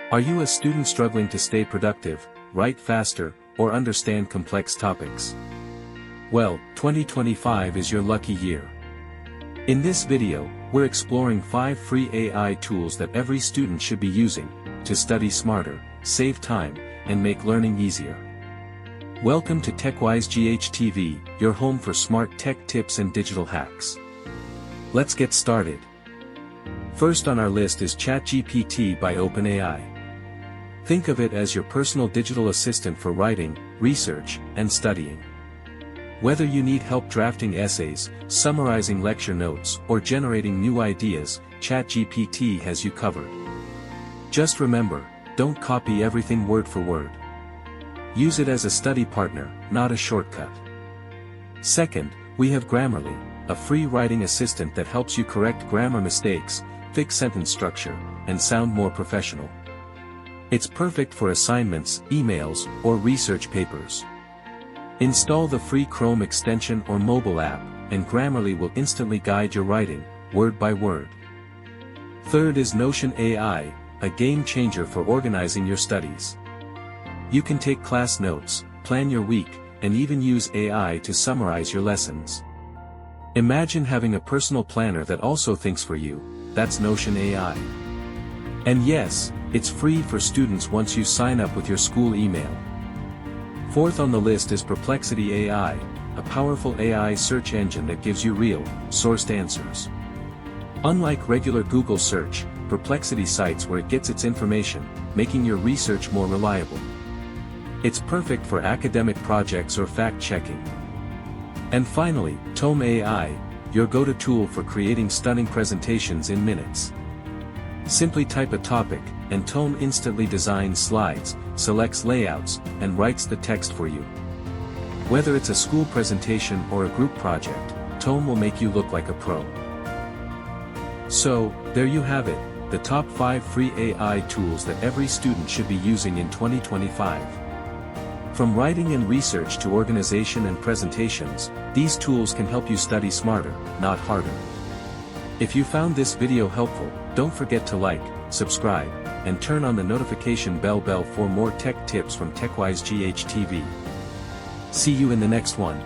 Are you a student struggling to stay productive, write faster, or understand complex topics? Well, 2025 is your lucky year. In this video, we're exploring 5 free AI tools that every student should be using to study smarter, save time, and make learning easier. Welcome to TechWise GHTV, your home for smart tech tips and digital hacks. Let's get started. First on our list is ChatGPT by OpenAI. Think of it as your personal digital assistant for writing, research, and studying. Whether you need help drafting essays, summarizing lecture notes, or generating new ideas, ChatGPT has you covered. Just remember, don't copy everything word for word. Use it as a study partner, not a shortcut. Second, we have Grammarly, a free writing assistant that helps you correct grammar mistakes, fix sentence structure, and sound more professional. It's perfect for assignments, emails, or research papers. Install the free Chrome extension or mobile app, and Grammarly will instantly guide your writing, word by word. Third is Notion AI, a game changer for organizing your studies. You can take class notes, plan your week, and even use AI to summarize your lessons. Imagine having a personal planner that also thinks for you. That's Notion AI. And yes, it's free for students once you sign up with your school email. Fourth on the list is Perplexity AI, a powerful AI search engine that gives you real, sourced answers. Unlike regular Google search, Perplexity cites where it gets its information, making your research more reliable. It's perfect for academic projects or fact-checking. And finally, Tome AI, your go-to tool for creating stunning presentations in minutes. Simply type a topic, and Tome instantly designs slides, selects layouts, and writes the text for you. Whether it's a school presentation or a group project, Tome will make you look like a pro. So, there you have it, the top 5 free AI tools that every student should be using in 2025. From writing and research to organization and presentations, these tools can help you study smarter, not harder. If you found this video helpful, don't forget to like, subscribe, and turn on the notification bell for more tech tips from TechWise GHTV. See you in the next one.